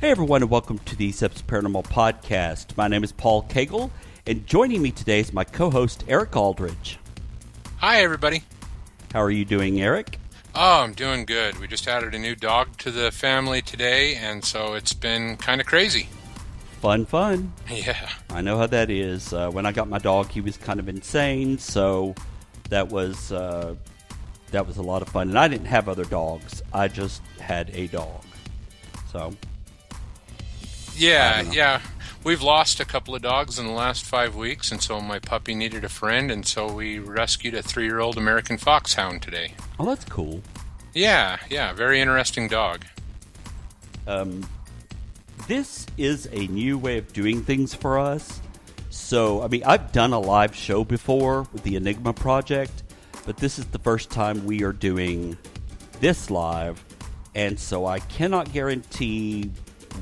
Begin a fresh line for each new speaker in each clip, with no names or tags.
Hey everyone, and welcome to the Steps Paranormal Podcast. My name is Paul Cagle, and joining me today is my co-host Eric Aldridge.
Hi everybody.
How are you doing, Eric?
Oh, I'm doing good. We just added a new dog to the family today, and so it's been kind of crazy.
Fun.
Yeah.
I know how that is. When I got my dog, he was kind of insane, so that was a lot of fun. And I didn't have other dogs. I just had a dog. So...
Yeah. We've lost a couple of dogs in the last 5 weeks, and so my puppy needed a friend, and so we rescued a 3-year-old American foxhound today.
Oh, that's cool.
Yeah, very interesting dog.
This is a new way of doing things for us. So, I've done a live show before with the Enigma Project, but this is the first time we are doing this live, and so I cannot guarantee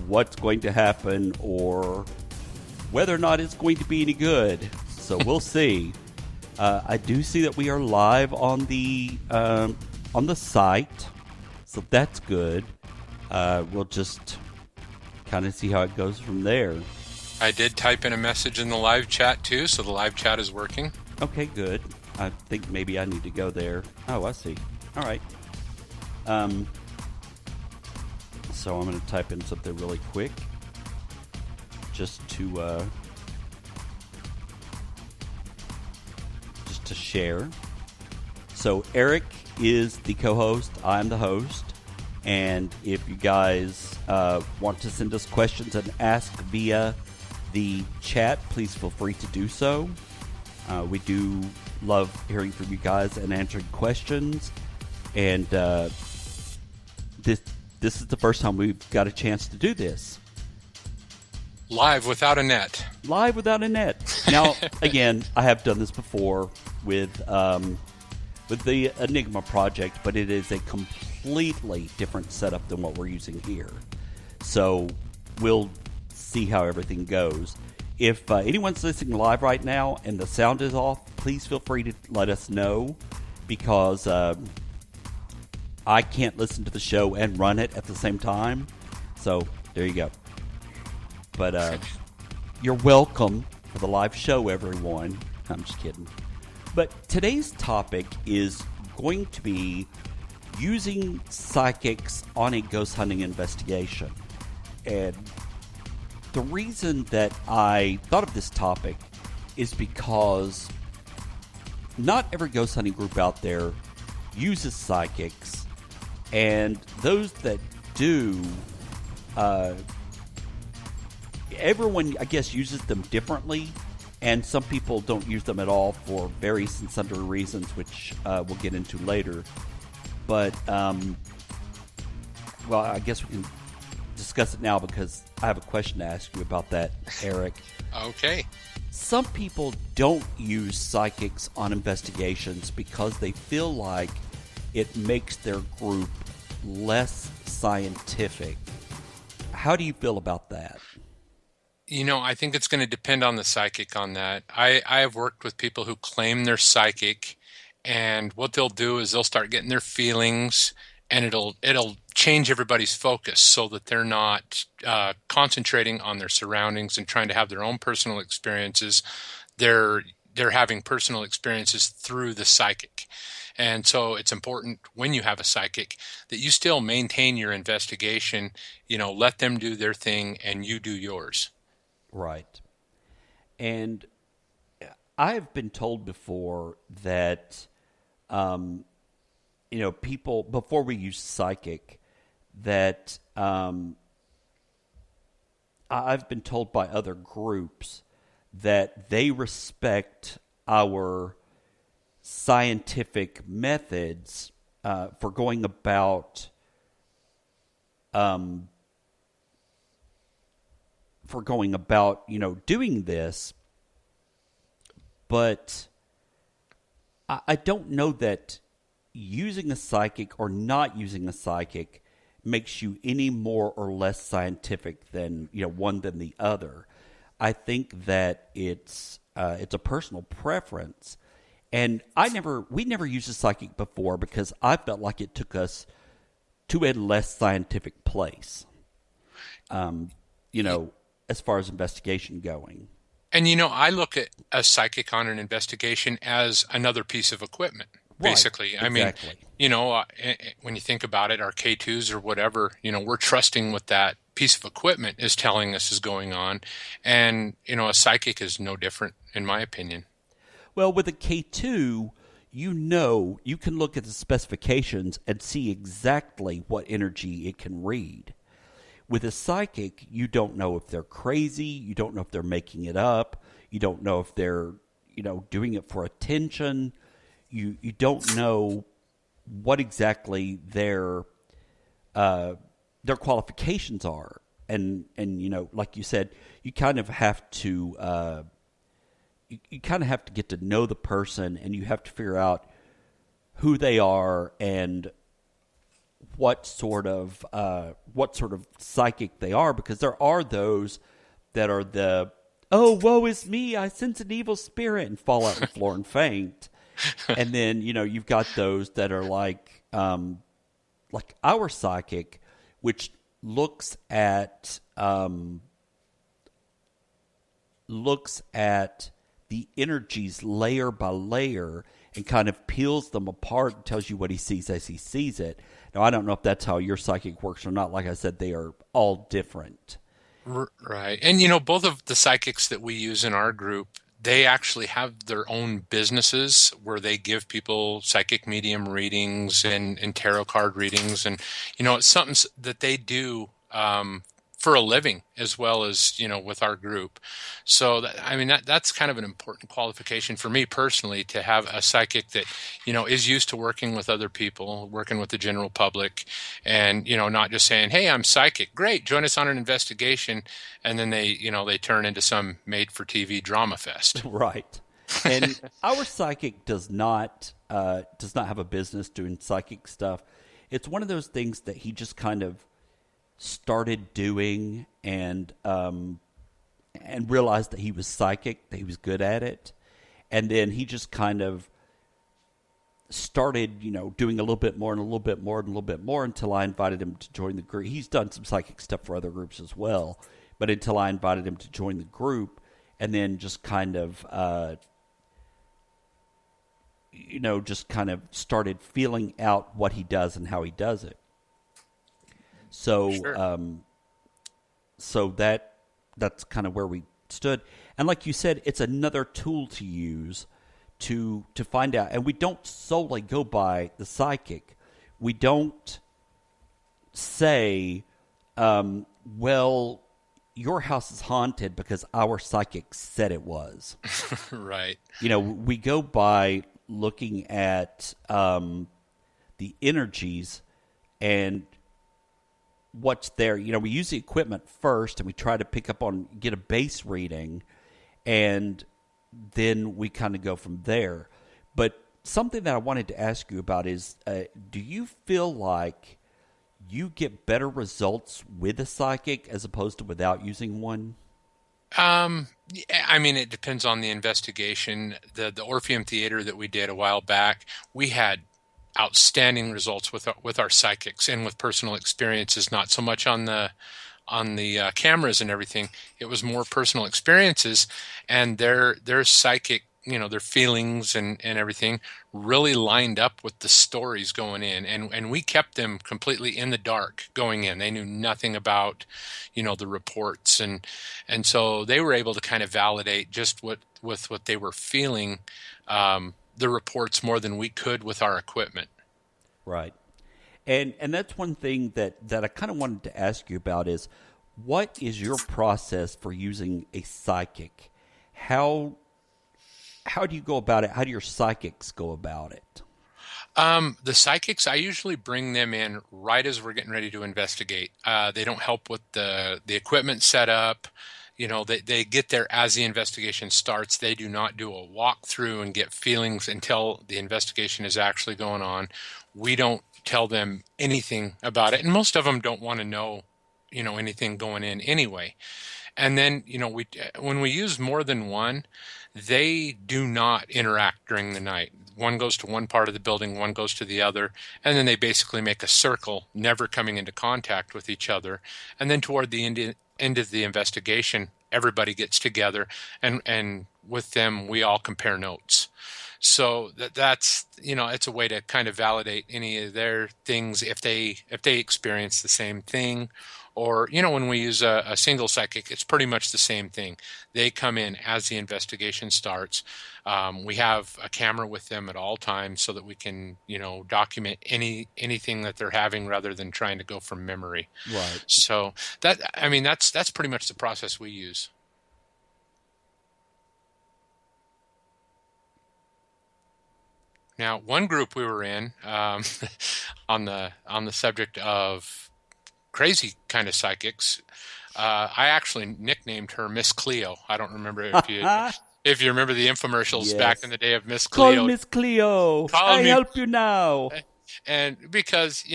what's going to happen or whether or not it's going to be any good. So we'll see. I do see that we are live on the site, so that's good. We'll just kind of see how it goes from there.
I did type in a message in the live chat too, so the live chat is working.
Okay, good. I think maybe I need to go there. Oh, I see. All right. So I'm going to type in something really quick just to share. So Eric is the co-host. I'm the host. And if you guys want to send us questions and ask via the chat, please feel free to do so. We do love hearing from you guys and answering questions. And this is the first time we've got a chance to do this.
Live without a net.
Live without a net. Now, again, I have done this before with the Enigma Project, but it is a completely different setup than what we're using here. So we'll see how everything goes. If anyone's listening live right now and the sound is off, please feel free to let us know, because I can't listen to the show and run it at the same time. So there you go. But you're welcome for the live show, everyone. I'm just kidding. But today's topic is going to be using psychics on a ghost hunting investigation. And the reason that I thought of this topic is because not every ghost hunting group out there uses psychics. And those that do, everyone, I guess, uses them differently. And some people don't use them at all for various and sundry reasons, which we'll get into later. But, well, I guess we can discuss it now, because I have a question to ask you about that, Eric.
Okay.
Some people don't use psychics on investigations because they feel like it makes their group less scientific. How do you feel about that?
I think it's going to depend on the psychic on that. I have worked with people who claim they're psychic, and what they'll do is they'll start getting their feelings, and it'll change everybody's focus so that they're not concentrating on their surroundings and trying to have their own personal experiences. They're having personal experiences through the psychic. And so it's important when you have a psychic that you still maintain your investigation, let them do their thing and you do yours.
Right. And I've been told before that, people, before we use psychic, that I've been told by other groups that they respect our scientific methods for going about doing this, but I don't know that using a psychic or not using a psychic makes you any more or less scientific than one than the other. I think that it's a personal preference. And we never used a psychic before because I felt like it took us to a less scientific place. you know, as far as investigation going.
And you know, I look at a psychic on an investigation as another piece of equipment,
Right.
basically. I mean,
Exactly.
you know, when you think about it, our K2s or whatever, you know, we're trusting what that piece of equipment is telling us is going on. And, you know, a psychic is no different, in my opinion.
Well, with a K2, you know, you can look at the specifications and see exactly what energy it can read. With a psychic, you don't know if they're crazy, you don't know if they're making it up, you don't know if they're, you know, doing it for attention. You don't know what exactly their qualifications are. And you know, like you said, you kind of have to you kind of have to get to know the person, and you have to figure out who they are and what sort of psychic they are, because there are those that are the, oh, woe is me, I sense an evil spirit, and fall out on the floor and faint. And then, you know, you've got those that are like our psychic, which looks at the energies layer by layer and kind of peels them apart and tells you what he sees as he sees it. Now, I don't know if that's how your psychic works or not. Like I said, they are all different.
Right. And, you know, both of the psychics that we use in our group, they actually have their own businesses where they give people psychic medium readings and tarot card readings. And, you know, it's something that they do for a living as well as, you know, with our group. So, I mean, that's kind of an important qualification for me personally, to have a psychic that, you know, is used to working with other people, working with the general public, and, you know, not just saying, hey, I'm psychic. Great. Join us on an investigation. And then they, you know, they turn into some made for TV drama fest.
Right. And our psychic does not have a business doing psychic stuff. It's one of those things that he just kind of started doing and realized that he was psychic, that he was good at it, and then he just kind of started, you know, doing a little bit more and a little bit more and a little bit more until I invited him to join the group. He's done some psychic stuff for other groups as well, but until I invited him to join the group, and then just kind of you know, just kind of started feeling out what he does and how he does it. So,
Sure.
so that's kind of where we stood. And like you said, it's another tool to use to find out. And we don't solely go by the psychic. We don't say, well, your house is haunted because our psychic said it was.
Right.
You know, we go by looking at the energies and what's there. You know, we use the equipment first and we try to get a base reading, and then we kind of go from there. But something that I wanted to ask you about is, do you feel like you get better results with a psychic as opposed to without using one?
Yeah, I mean, it depends on the investigation. The Orpheum Theater that we did a while back, we had outstanding results with our psychics and with personal experiences. Not so much on the cameras and everything. It was more personal experiences, and their psychic, you know, their feelings and everything really lined up with the stories going in, and we kept them completely in the dark going in. They knew nothing about, you know, the reports, and so they were able to kind of validate just with what they were feeling, the reports more than we could with our equipment.
Right. And that's one thing that I kind of wanted to ask you about is, what is your process for using a psychic? How do you go about it? How do your psychics go about it?
The psychics, I usually bring them in right as we're getting ready to investigate. They don't help with the equipment setup. You know, they get there as the investigation starts. They do not do a walkthrough and get feelings until the investigation is actually going on. We don't tell them anything about it, and most of them don't want to know, you know, anything going in anyway. And then, you know, when we use more than one, they do not interact during the night. one goes to one part of the building, one goes to the other, and then they basically make a circle, never coming into contact with each other. And then toward the end of the investigation, everybody gets together, and with them, we all compare notes. So that's it's a way to kind of validate any of their things if they experience the same thing. Or, when we use a single psychic, it's pretty much the same thing. They come in as the investigation starts. We have a camera with them at all times so that we can, document anything that they're having rather than trying to go from memory.
Right.
So that's pretty much the process we use. Now, one group we were in on the subject of crazy kind of psychics. I actually nicknamed her Miss Cleo. I don't remember if you remember the infomercials back in the day of Miss Cleo.
Call Miss Cleo. I help you now.
And because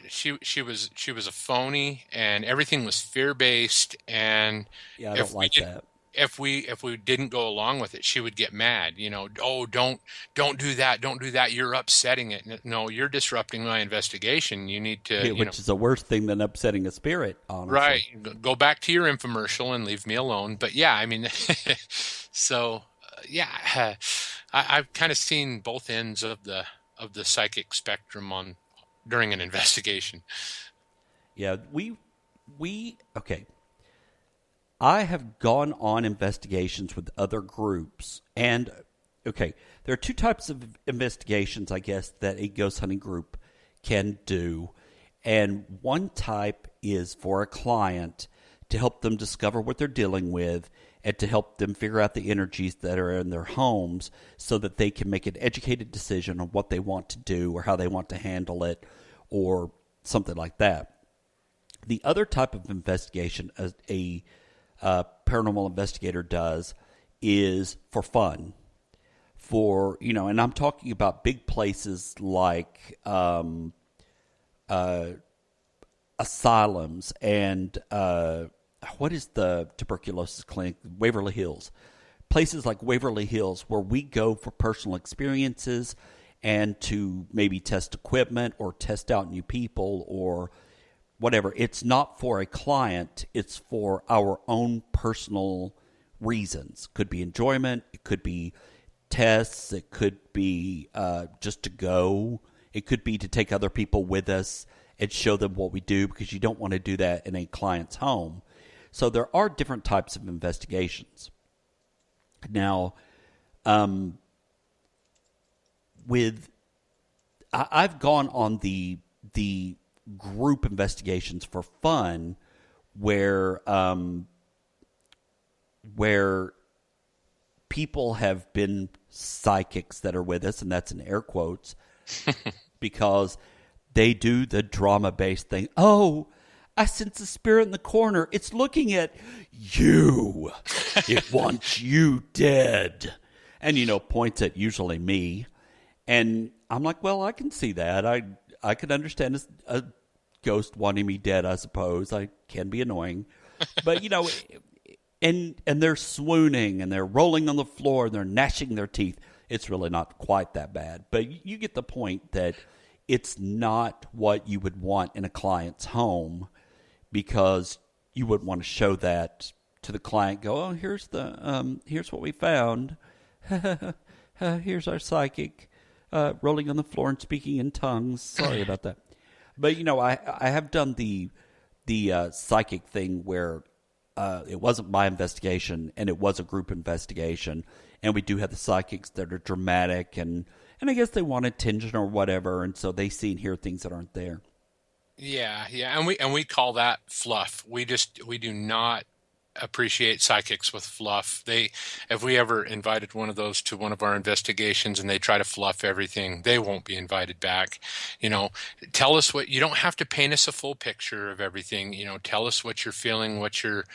she was a phony, and everything was fear based, and
I don't like that.
If we didn't go along with it, she would get mad. Oh, don't do that. You're upsetting it. No, you're disrupting my investigation. You need to,
which is a worse thing than upsetting a spirit, honestly.
Right. Go back to your infomercial and leave me alone. But yeah, so I've kind of seen both ends of the psychic spectrum during an investigation.
Yeah, okay. I have gone on investigations with other groups, and okay, there are two types of investigations, I guess, that a ghost hunting group can do. And one type is for a client to help them discover what they're dealing with and to help them figure out the energies that are in their homes so that they can make an educated decision on what they want to do or how they want to handle it or something like that. The other type of investigation a paranormal investigator does is for fun, and I'm talking about big places like asylums and what is the tuberculosis clinic? Waverly Hills. Places like Waverly Hills where we go for personal experiences and to maybe test equipment or test out new people or whatever. It's not for a client. It's for our own personal reasons. Could be enjoyment. It could be tests. It could be just to go. It could be to take other people with us and show them what we do because you don't want to do that in a client's home. So there are different types of investigations. Now, I've gone on the group investigations for fun where people have been psychics that are with us, and that's in air quotes, because they do the drama-based thing. Oh, I sense a spirit in the corner. It's looking at you. It wants you dead. And, points at usually me. And I'm like, well, I can see that. I could understand a ghost wanting me dead, I suppose. I can be annoying. But, and they're swooning and they're rolling on the floor and they're gnashing their teeth. It's really not quite that bad. But you get the point that it's not what you would want in a client's home because you wouldn't want to show that to the client. Go, oh, here's what we found. Here's our psychic rolling on the floor and speaking in tongues. Sorry about that. But, I have done the psychic thing where it wasn't my investigation and it was a group investigation. And we do have the psychics that are dramatic and I guess they want attention or whatever. And so they see and hear things that aren't there.
Yeah. And we call that fluff. We do not appreciate psychics with fluff. If we ever invited one of those to one of our investigations and they try to fluff everything, they won't be invited back. Tell us you don't have to paint us a full picture of everything. Tell us what you're feeling, what you're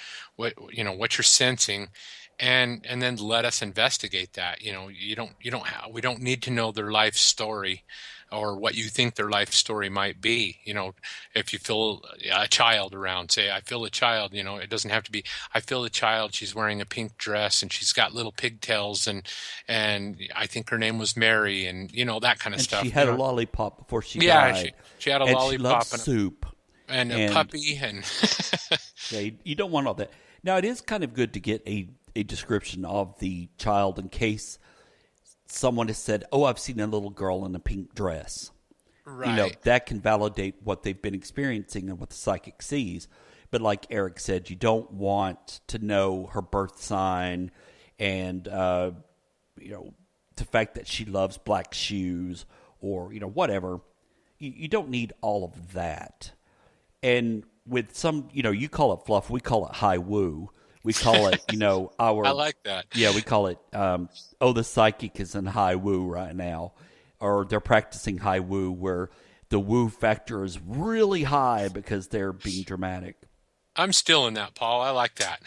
sensing, and then let us investigate that. We don't need to know their life story or what you think their life story might be. If you feel a child around, say, I feel a child, it doesn't have to be, I feel a child, she's wearing a pink dress and she's got little pigtails and I think her name was Mary, and that kind of
And she
stuff.
had a lollipop before she
Yeah,
died.
she had a
And she loved
lollipop
soup.
and a
And
puppy and
yeah, you don't want all that. Now, it is kind of good to get a description of the child in case someone has said, "Oh, I've seen a little girl in a pink dress."
right.
That can validate what they've been experiencing and what the psychic sees. But like Eric said, you don't want to know her birth sign and, the fact that she loves black shoes or, whatever. You don't need all of that. And with some, you call it fluff, we call it high woo. We call it,
I
our,
like that.
yeah, we call it, the psychic is in high woo right now. Or they're practicing high woo where the woo factor is really high because they're being dramatic.
I'm still in that, Paul. I like that.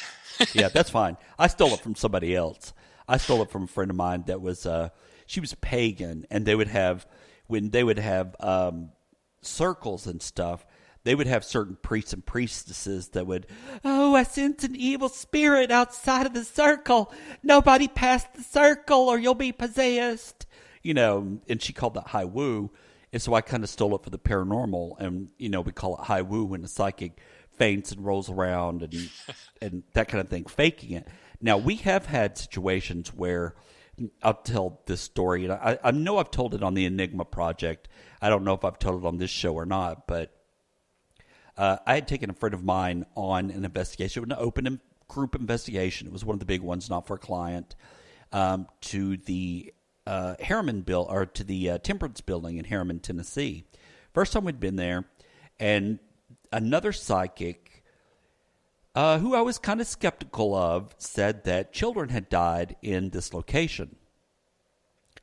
Yeah, that's fine. I stole it from somebody else. I stole it from a friend of mine that was, she was pagan, and when they would have circles and stuff, they would have certain priests and priestesses that would, "Oh, I sense an evil spirit outside of the circle. Nobody past the circle or you'll be possessed." And she called that high woo. And so I kind of stole it for the paranormal. And, we call it high woo when the psychic faints and rolls around and that kind of thing, faking it. Now, we have had situations where I'll tell this story. And I know I've told it on the Enigma Project. I don't know if I've told it on this show or not, but I had taken a friend of mine on an investigation, an open group investigation. It was one of the big ones, not for a client, to the Harriman bill or to the Temperance Building in Harriman, Tennessee. First time we'd been there, and another psychic, who I was kind of skeptical of, said that children had died in this location,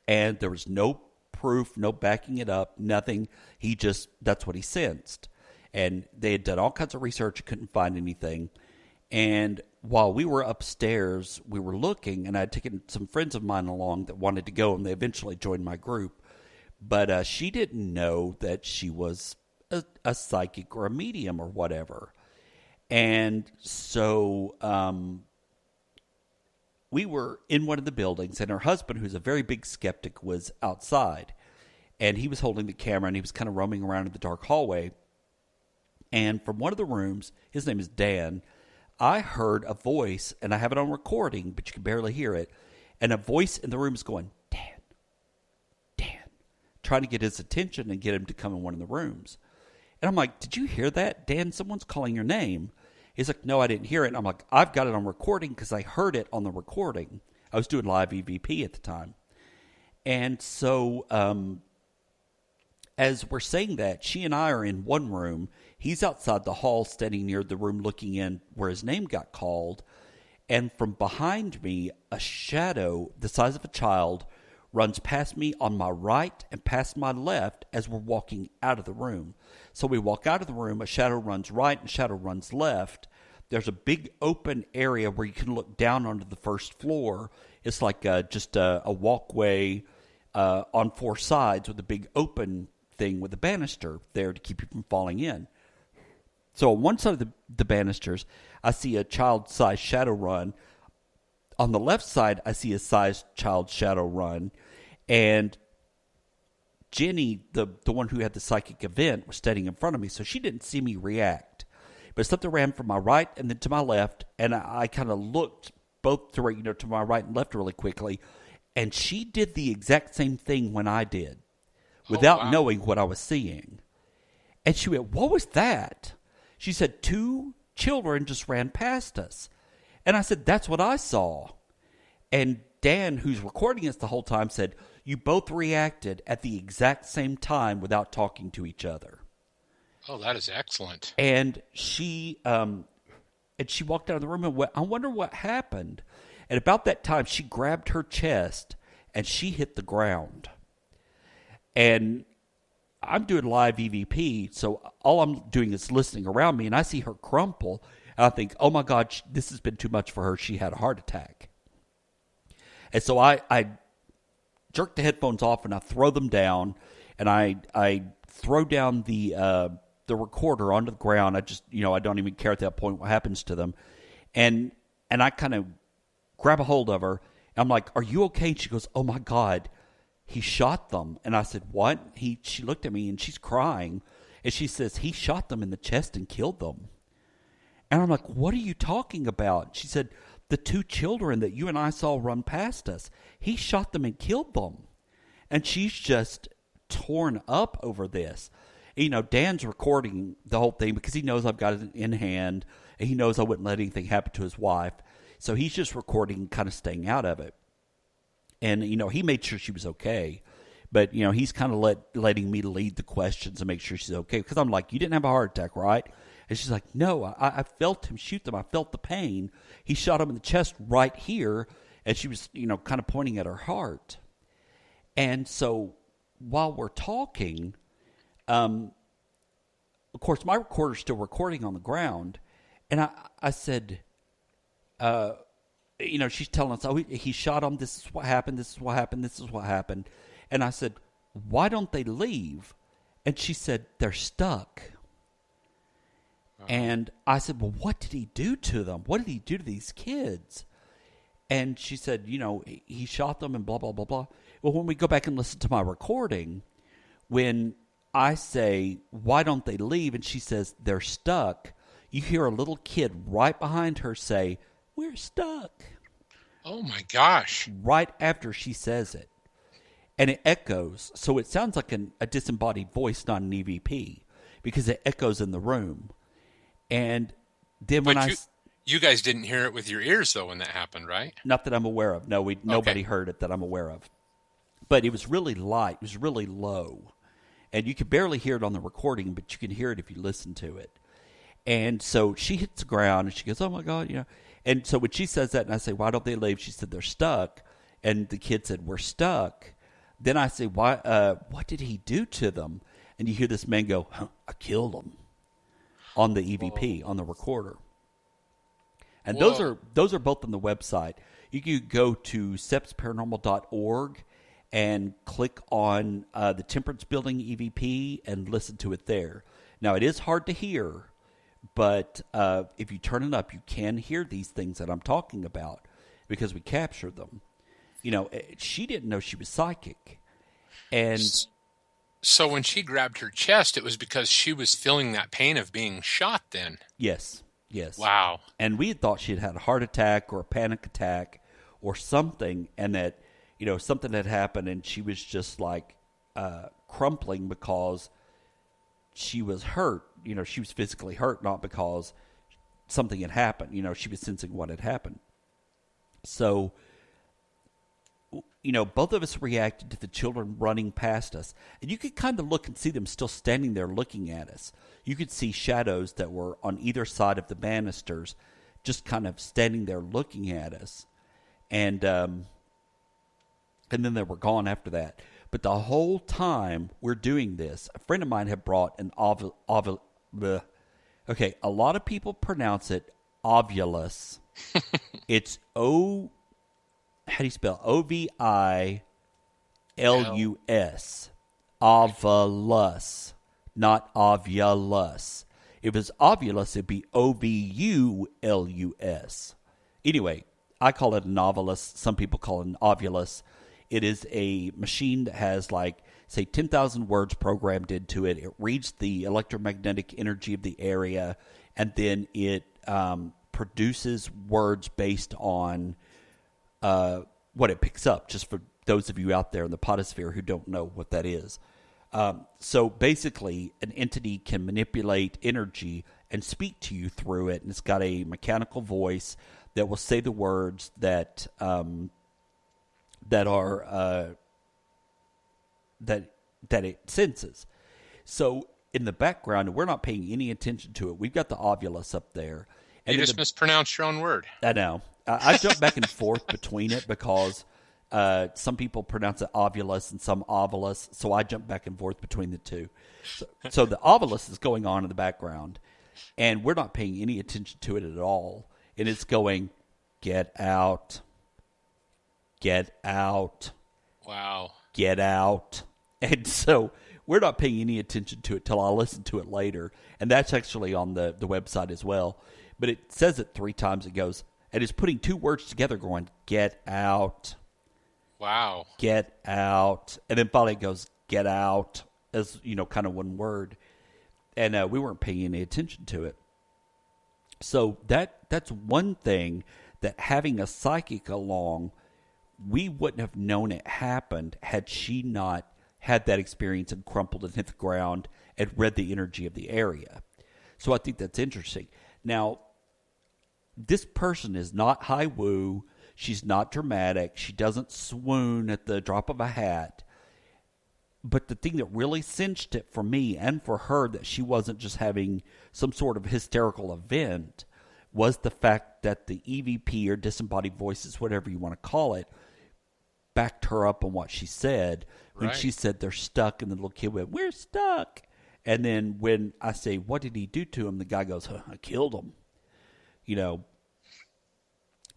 and there was no proof, no backing it up, nothing. That's what he sensed. And they had done all kinds of research, couldn't find anything. And while we were upstairs, we were looking, and I had taken some friends of mine along that wanted to go, and they eventually joined my group. But she didn't know that she was a psychic or a medium or whatever. And so we were in one of the buildings, and her husband, who's a very big skeptic, was outside. And he was holding the camera, and he was kind of roaming around in the dark hallway. And from one of the rooms, his name is Dan, I heard a voice, and I have it on recording, but you can barely hear it. And a voice in the room is going, "Dan, Dan," trying to get his attention and get him to come in one of the rooms. And I'm like, "Did you hear that? Dan, someone's calling your name." He's like, "No, I didn't hear it." And I'm like, "I've got it on recording because I heard it on the recording." I was doing live EVP at the time. And so as we're saying that, she and I are in one room. He's outside the hall, standing near the room looking in where his name got called. And from behind me, a shadow the size of a child runs past me on my right and past my left as we're walking out of the room. So we walk out of the room, a shadow runs right and a shadow runs left. There's a big open area where you can look down onto the first floor. It's like just a walkway on four sides with a big open thing with a banister there to keep you from falling in. So on one side of the banisters, I see a child-sized shadow run. On the left side, I see a sized child shadow run. And Jenny, the one who had the psychic event, was standing in front of me, so she didn't see me react. But something ran from my right and then to my left, and I kind of looked both to my right and left really quickly, and she did the exact same thing when I did, without knowing what I was seeing. And she went, "What was that?" She said, "Two children just ran past us." And I said, "That's what I saw." And Dan, who's recording us the whole time, said, "You both reacted at the exact same time without talking to each other."
Oh, that is excellent.
And she walked out of the room and went, "I wonder what happened." And about that time, she grabbed her chest and she hit the ground. And I'm doing live EVP, so all I'm doing is listening around me, and I see her crumple. And I think, "Oh my God, this has been too much for her. She had a heart attack." And so I jerk the headphones off and I throw them down, and I throw down the recorder onto the ground. I just, I don't even care at that point what happens to them. And I kind of grab a hold of her. I'm like, "Are you okay?" And she goes, "Oh my God, he shot them." And I said, "What?" She looked at me and she's crying. And she says, "He shot them in the chest and killed them." And I'm like, "What are you talking about?" She said, "The two children that you and I saw run past us, he shot them and killed them." And she's just torn up over this. Dan's recording the whole thing because he knows I've got it in hand, and he knows I wouldn't let anything happen to his wife. So he's just recording, kind of staying out of it. And, he made sure she was okay. But, he's kind of letting me lead the questions and make sure she's okay. Because I'm like, "You didn't have a heart attack, right?" And she's like, "No, I felt him shoot them. I felt the pain. He shot him in the chest right here." And she was, kind of pointing at her heart. And so while we're talking, of course, my recorder's still recording on the ground. And I said, she's telling us, "Oh, he shot him. This is what happened. This is what happened. This is what happened." And I said, "Why don't they leave?" And she said, "They're stuck." And I said, "Well, what did he do to them? What did he do to these kids?" And she said, "He shot them and blah, blah, blah, blah." Well, when we go back and listen to my recording, when I say, "Why don't they leave?" and she says, "They're stuck," you hear a little kid right behind her say, "We're stuck."
Oh my gosh.
Right after she says it. And it echoes. So it sounds like a disembodied voice, not an EVP, because it echoes in the room. And then when
you guys didn't hear it with your ears, though, when that happened, right?
Not that I'm aware of. No, nobody heard it that I'm aware of. But it was really light. It was really low. And you could barely hear it on the recording, but you can hear it if you listen to it. And so she hits the ground, and she goes, "Oh, my God," And so when she says that, and I say, "Why don't they leave?" she said, "They're stuck." And the kid said, "We're stuck." Then I say, "Why? What did he do to them?" And you hear this man go, "I killed them," on the EVP, on the recorder. And those are both on the website. You can go to sepsparanormal.org and click on the Temperance Building EVP and listen to it there. Now, it is hard to hear, but if you turn it up, you can hear these things that I'm talking about because we captured them. She didn't know she was psychic. And
so when she grabbed her chest, it was because she was feeling that pain of being shot then.
Yes.
Wow.
And we had thought she had had a heart attack or a panic attack or something, and that, something had happened, and she was just like crumpling because she was hurt. She was physically hurt, not because something had happened. She was sensing what had happened. So, both of us reacted to the children running past us. And you could kind of look and see them still standing there looking at us. You could see shadows that were on either side of the banisters just kind of standing there looking at us. And then they were gone after that. But the whole time we're doing this, a friend of mine had brought an okay, a lot of people pronounce it ovulus. It's how do you spell? Ovilus. Ovulus, not ovulus. If it was ovulus, it'd be Ovulus. Anyway, I call it an ovulus. Some people call it an ovulus. It is a machine that has, say, 10,000 words programmed into it. It reads the electromagnetic energy of the area, and then it produces words based on what it picks up, just for those of you out there in the potosphere who don't know what that is. So basically, an entity can manipulate energy and speak to you through it, and it's got a mechanical voice that will say the words that are that it senses. So in the background, and we're not paying any attention to it, we've got the ovulus up there. And
you just mispronounced your own word.
I know. I jump back and forth between it because some people pronounce it ovulus and some ovulus, so I jump back and forth between the two. So the ovulus is going on in the background, and we're not paying any attention to it at all. And it's going, "Get out. get out,
Wow.
get out. And so we're not paying any attention to it till I listen to it later. And that's actually on the website as well. But it says it 3 times. It goes, and it's putting 2 words together going, get out,
Wow.
get out. And then finally it goes, get out, as, kind of one word. And we weren't paying any attention to it. So that's one thing that having a psychic along, we wouldn't have known it happened had she not had that experience and crumpled and hit the ground and read the energy of the area. So I think that's interesting. Now, this person is not high woo. She's not dramatic. She doesn't swoon at the drop of a hat. But the thing that really cinched it for me and for her that she wasn't just having some sort of hysterical event was the fact that the EVP or disembodied voices, whatever you want to call it, backed her up on what she said. When
Right.
she said they're stuck, and the little kid went, we're stuck. And then when I say, what did he do to him? The guy goes, I killed him.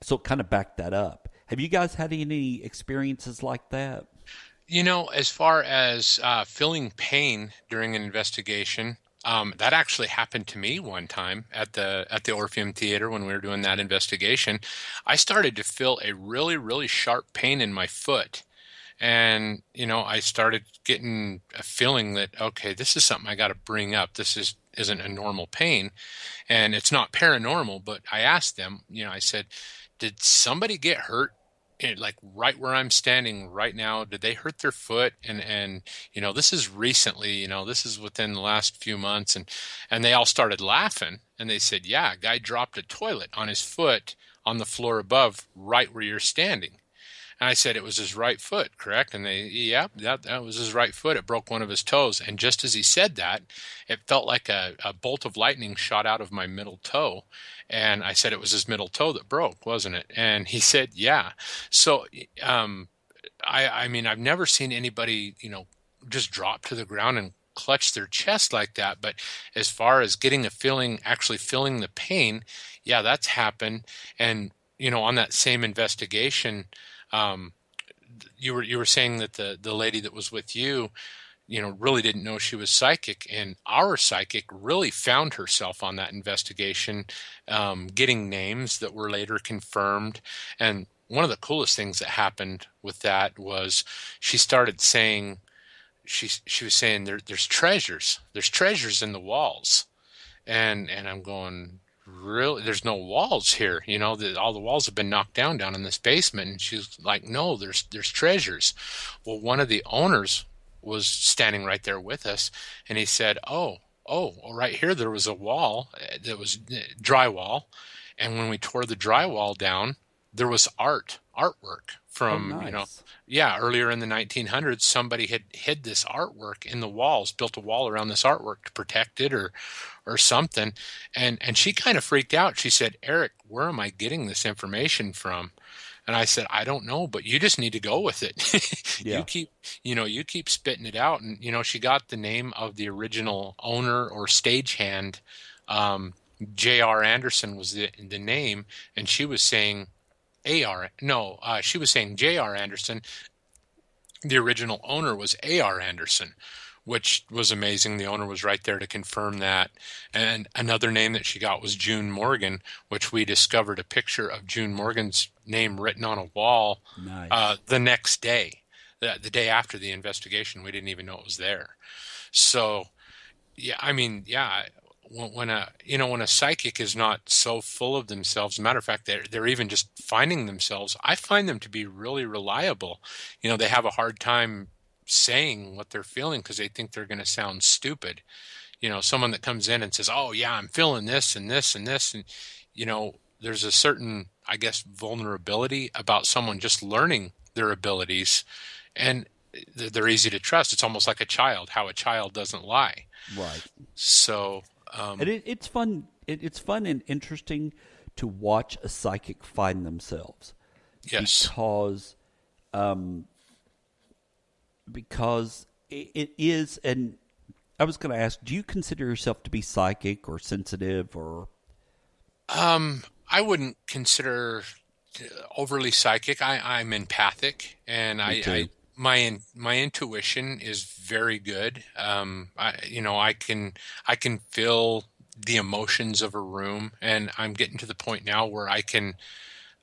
So it kind of backed that up. Have you guys had any experiences like that?
As far as feeling pain during an investigation, that actually happened to me one time at the Orpheum Theater when we were doing that investigation. I started to feel a really, really sharp pain in my foot. And, I started getting a feeling that, okay, this is something I got to bring up. Isn't a normal pain. And it's not paranormal, but I asked them, I said, did somebody get hurt? Like right where I'm standing right now, did they hurt their foot? And this is recently, this is within the last few months, and they all started laughing, and they said, yeah, a guy dropped a toilet on his foot on the floor above, right where you're standing. And I said, it was his right foot, correct? And yeah, that was his right foot. It broke one of his toes. And just as he said that, it felt like a bolt of lightning shot out of my middle toe. And I said, it was his middle toe that broke, wasn't it? And he said, yeah. So, I mean, I've never seen anybody, just drop to the ground and clutch their chest like that. But as far as getting a feeling, actually feeling the pain, yeah, that's happened. And, on that same investigation, you were saying that the lady that was with you, really didn't know she was psychic, and our psychic really found herself on that investigation, getting names that were later confirmed. And one of the coolest things that happened with that was she started saying, she was saying there's treasures in the walls, and I'm going, really, there's no walls here, all the walls have been knocked down in this basement. And she's like, no, there's treasures. Well, one of the owners was standing right there with us, and he said, oh, right here there was a wall that was drywall, and when we tore the drywall down, there was artwork from,
Nice.
earlier in the 1900s, somebody had hid this artwork in the walls, built a wall around this artwork to protect it or something. And she kind of freaked out. She said, Eric, where am I getting this information from? And I said, I don't know, but you just need to go with it.
Yeah.
You keep spitting it out. And, she got the name of the original owner or stagehand. J.R. Anderson was the name. And she was saying she was saying J.R. Anderson. The original owner was A.R. Anderson, which was amazing. The owner was right there to confirm that. And another name that she got was June Morgan, which we discovered a picture of June Morgan's name written on a wall.
Nice.
The next day, the day after the investigation. We didn't even know it was there. So, yeah, I mean, yeah, when a psychic is not so full of themselves, as a matter of fact, they're even just finding themselves, I find them to be really reliable. They have a hard time saying what they're feeling because they think they're going to sound stupid. Someone that comes in and says, oh yeah, I'm feeling this and this and this. And, there's a certain, I guess, vulnerability about someone just learning their abilities, and they're easy to trust. It's almost like a child, how a child doesn't lie.
Right.
So,
And it's fun. It's fun and interesting to watch a psychic find themselves.
yes.
Because it is. And I was going to ask, do you consider yourself to be psychic or sensitive or?
I wouldn't consider overly psychic. I'm empathic, and
Me
I
too.
my intuition is very good. I can feel the emotions of a room, and I'm getting to the point now where I can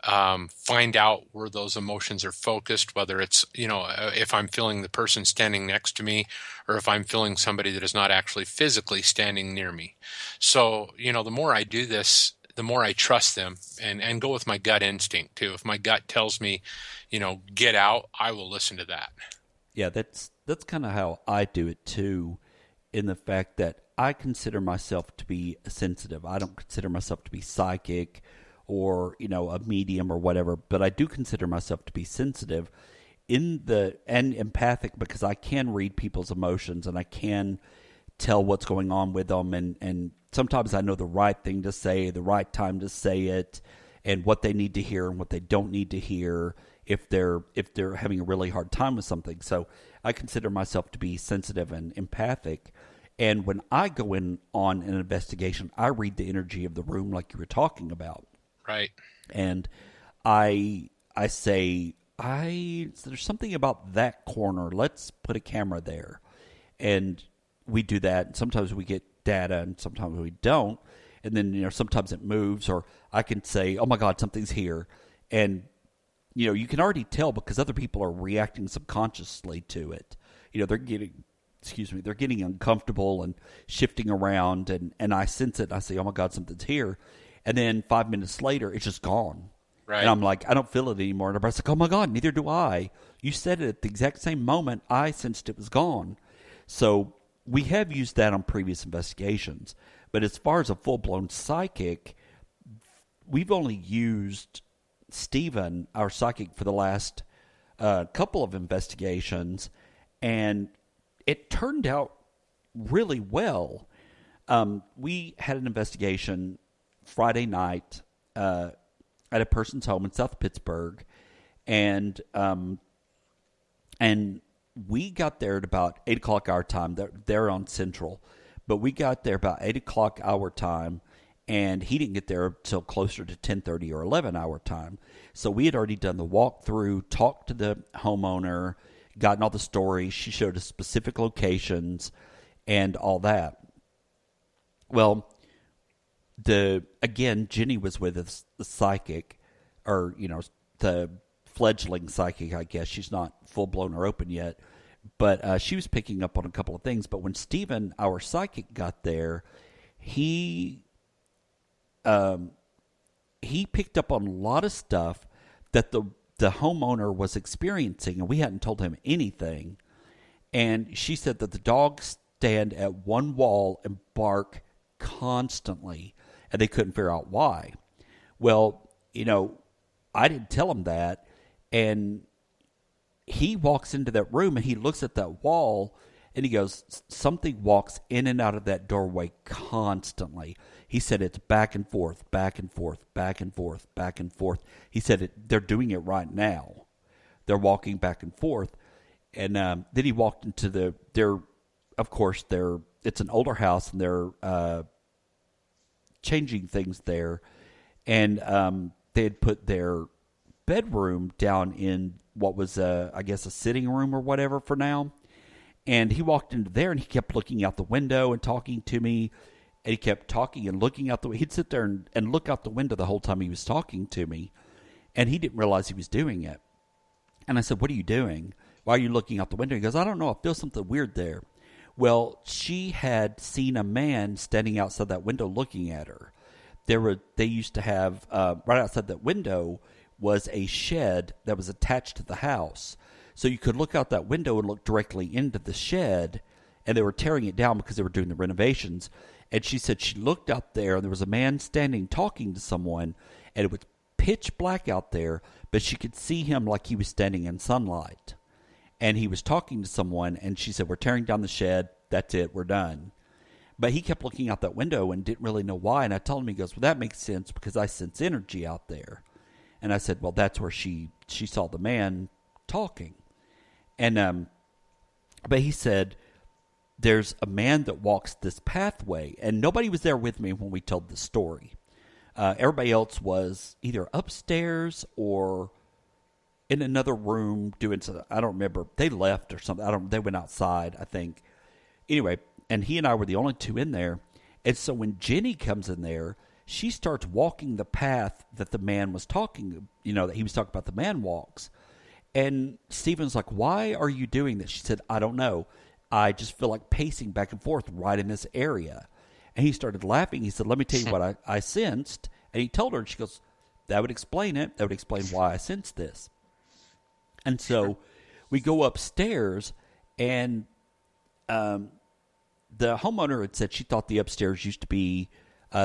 find out where those emotions are focused, whether it's, if I'm feeling the person standing next to me or if I'm feeling somebody that is not actually physically standing near me. So, the more I do this, the more I trust them and go with my gut instinct too. If my gut tells me, get out, I will listen to that.
Yeah, that's kind of how I do it too, in the fact that I consider myself to be sensitive. I don't consider myself to be psychic or, a medium or whatever, but I do consider myself to be sensitive and empathic, because I can read people's emotions and I can tell what's going on with them, and sometimes I know the right thing to say, the right time to say it, and what they need to hear and what they don't need to hear if they're having a really hard time with something. So I consider myself to be sensitive and empathic. And when I go in on an investigation, I read the energy of the room like you were talking about.
Right.
And I say, there's something about that corner. Let's put a camera there. And we do that. And sometimes we get data and sometimes we don't. And then, sometimes it moves, or I can say, oh my God, something's here. And, you can already tell because other people are reacting subconsciously to it. They're getting uncomfortable and shifting around, and I sense it. And I say, oh my God, something's here. And then 5 minutes later, it's just gone.
Right.
And I'm like, I don't feel it anymore. And everybody's like, oh my God, neither do I. You said it at the exact same moment I sensed it was gone. So we have used that on previous investigations. But as far as a full-blown psychic, we've only used Stephen, our psychic, for the last couple of investigations, and it turned out really well. We had an investigation Friday night at a person's home in South Pittsburgh, and we got there at about 8 o'clock our time. They're on Central, but we got there about 8 o'clock our time, and he didn't get there until closer to 10:30 or 11 our time. So we had already done the walkthrough, talked to the homeowner, gotten all the stories. She showed us specific locations and all that. Well, Jenny was with us, the psychic, or, the fledgling psychic, I guess. She's not full-blown or open yet. But she was picking up on a couple of things. But when Stephen, our psychic, got there, he picked up on a lot of stuff that the homeowner was experiencing, and we hadn't told him anything. And she said that the dogs stand at one wall and bark constantly, and they couldn't figure out why. Well, I didn't tell him that, and he walks into that room and he looks at that wall and he goes, something walks in and out of that doorway constantly. He said it's back and forth, back and forth, back and forth, back and forth. He said they're doing it right now. They're walking back and forth. And then he walked into it's an older house, and they're changing things there. And they had put their bedroom down in what was, I guess, a sitting room or whatever for now. And he walked into there, and he kept looking out the window and talking to me. And he kept talking and looking out the window. He'd sit there and look out the window the whole time he was talking to me. And he didn't realize he was doing it. And I said, what are you doing? Why are you looking out the window? He goes, I don't know. I feel something weird there. Well, she had seen a man standing outside that window looking at her. They used to have, right outside that window was a shed that was attached to the house. So you could look out that window and look directly into the shed, and they were tearing it down because they were doing the renovations. And she said she looked out there, and there was a man standing talking to someone, and it was pitch black out there, but she could see him like he was standing in sunlight. And he was talking to someone, and she said, we're tearing down the shed. That's it. We're done. But he kept looking out that window and didn't really know why. And I told him, he goes, well, that makes sense because I sense energy out there. And I said, well, that's where she saw the man talking. And but he said, there's a man that walks this pathway. And nobody was there with me when we told the story. Everybody else was either upstairs or in another room doing something. I don't remember. They left or something. They went outside, I think. Anyway, and he and I were the only two in there. And so when Jenny comes in there, she starts walking the path that the man was talking, that he was talking about, the man walks. And Stephen's like, why are you doing this? She said, I don't know. I just feel like pacing back and forth right in this area. And he started laughing. He said, let me tell you what I sensed. And he told her, and she goes, that would explain it. That would explain why I sensed this. And so we go upstairs, and the homeowner had said she thought the upstairs used to be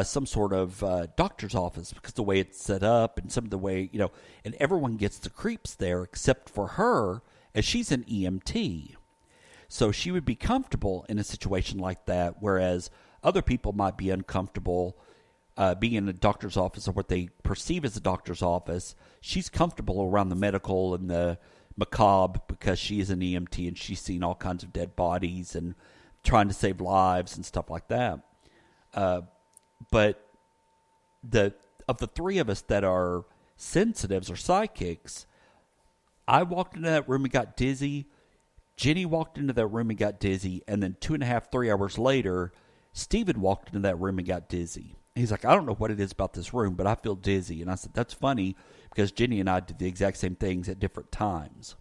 some sort of doctor's office because the way it's set up and some of the way, and everyone gets the creeps there except for her, as she's an EMT. So she would be comfortable in a situation like that, whereas other people might be uncomfortable being in a doctor's office or what they perceive as a doctor's office. She's comfortable around the medical and the macabre because she is an EMT and she's seen all kinds of dead bodies and trying to save lives and stuff like that. But of the three of us that are sensitives or psychics, I walked into that room and got dizzy. Jenny walked into that room and got dizzy. And then 2.5, 3 hours later, Stephen walked into that room and got dizzy. He's like, I don't know what it is about this room, but I feel dizzy. And I said, that's funny because Jenny and I did the exact same things at different times.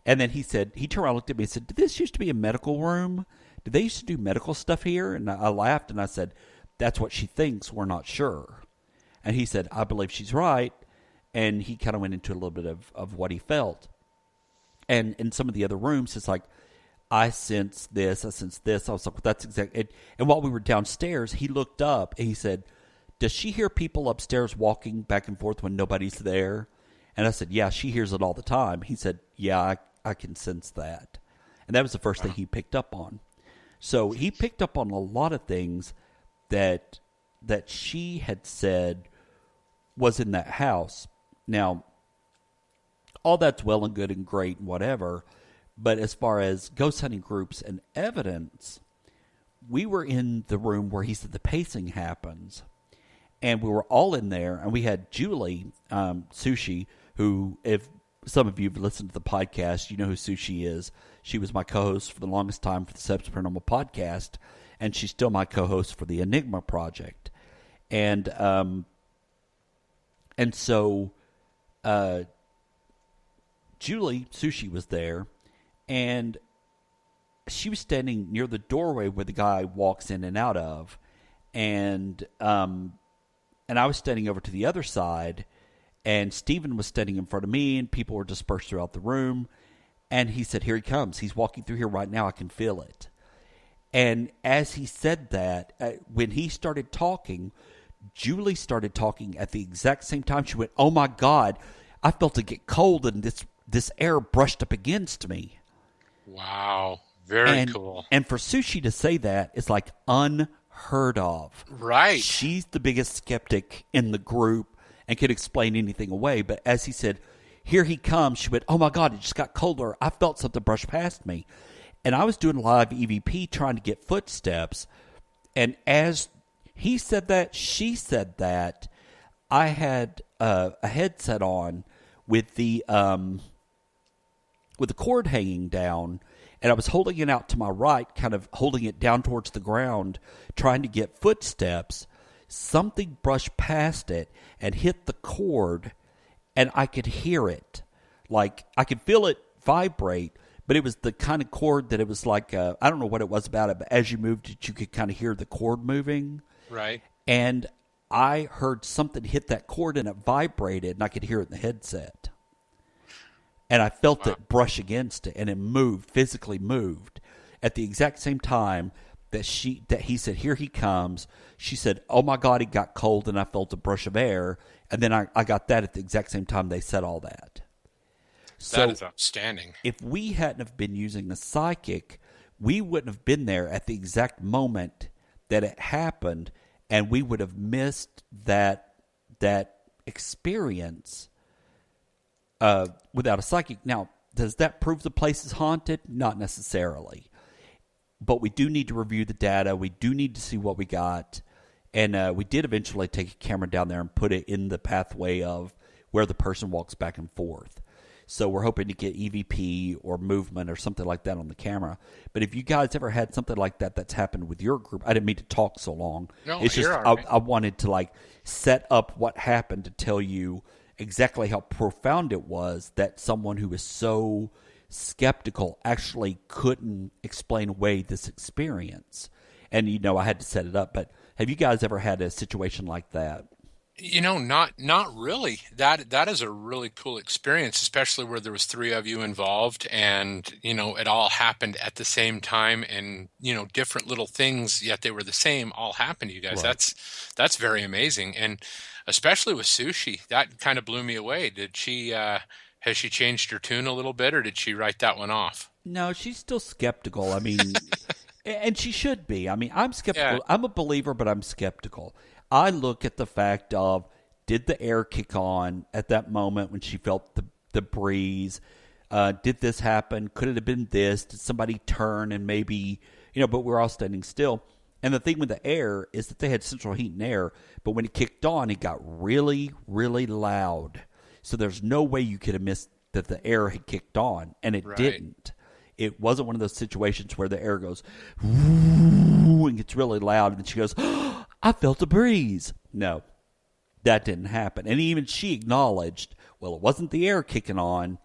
And then he turned around and looked at me and said, did this used to be a medical room? Did they used to do medical stuff here? And I laughed and I said, that's what she thinks. We're not sure. And he said, I believe she's right. And he kind of went into a little bit of what he felt. And in some of the other rooms, it's like, I sense this, I sense this. I was like, well, that's exactly. And while we were downstairs, he looked up and he said, does she hear people upstairs walking back and forth when nobody's there? And I said, yeah, she hears it all the time. He said, yeah, I can sense that. And that was the first thing he picked up on. So he picked up on a lot of things that she had said was in that house. Now, all that's well and good and great and whatever, but as far as ghost hunting groups and evidence, we were in the room where he said the pacing happens, and we were all in there, and we had Julie, Sushi, who, if some of you have listened to the podcast, you know who Sushi is. She was my co-host for the longest time for the Steps Paranormal podcast, and she's still my co-host for the Enigma Project. And so Julie, Sushi, was there, and she was standing near the doorway where the guy walks in and out of, and I was standing over to the other side, and Stephen was standing in front of me, and people were dispersed throughout the room, and he said, here he comes. He's walking through here right now. I can feel it. And as he said that, when he started talking, Julie started talking at the exact same time. She went, oh my God, I felt it get cold, and this air brushed up against me.
Wow. Very cool.
And for Sushi to say that is like unheard of.
Right.
She's the biggest skeptic in the group and could explain anything away. But as he said, here he comes, she went, oh my God, it just got colder. I felt something brush past me. And I was doing live EVP trying to get footsteps. And as he said that, she said that, I had a headset on with the cord hanging down, and I was holding it out to my right, kind of holding it down towards the ground, trying to get footsteps. Something brushed past it and hit the cord, and I could hear it. Like, I could feel it vibrate, but it was the kind of cord that it was like, I don't know what it was about it, but as you moved it, you could kind of hear the cord moving.
Right.
And I heard something hit that cord, and it vibrated, and I could hear it in the headset. And I felt it brush against it, and it moved, physically moved. At the exact same time that he said, here he comes, she said, oh my God, it got cold, and I felt a brush of air. And then I got that at the exact same time they said all that.
That is outstanding.
If we hadn't have been using the psychic, we wouldn't have been there at the exact moment that it happened, and we would have missed that experience without a psychic. Now, does that prove the place is haunted? Not necessarily. But we do need to review the data. We do need to see what we got. And we did eventually take a camera down there and put it in the pathway of where the person walks back and forth. So we're hoping to get EVP or movement or something like that on the camera. But if you guys ever had something like that that's happened with your group, I didn't mean to talk so long.
No,
it's just
you're all right.
I wanted to like set up what happened to tell you exactly how profound it was that someone who was so skeptical actually couldn't explain away this experience. And I had to set it up. But have you guys ever had a situation like that?
Not really. That is a really cool experience, especially where there was three of you involved, and it all happened at the same time, and different little things, yet they were the same, all happened to you guys.
Right.
That's very amazing, and especially with Sushi, that kind of blew me away. Did she has she changed her tune a little bit, or did she write that one off?
No, she's still skeptical. I mean, and she should be. I mean, I'm skeptical.
Yeah,
I'm a believer, but I'm skeptical. I look at the fact of, did the air kick on at that moment when she felt the breeze? Did this happen? Could it have been this? Did somebody turn and maybe, but we're all standing still. And the thing with the air is that they had central heat and air, but when it kicked on, it got really, really loud. So there's no way you could have missed that the air had kicked on, and it
right.
didn't. It wasn't one of those situations where the air goes and gets really loud, and then she goes, oh, I felt a breeze. No, that didn't happen. And even she acknowledged, well, it wasn't the air kicking on.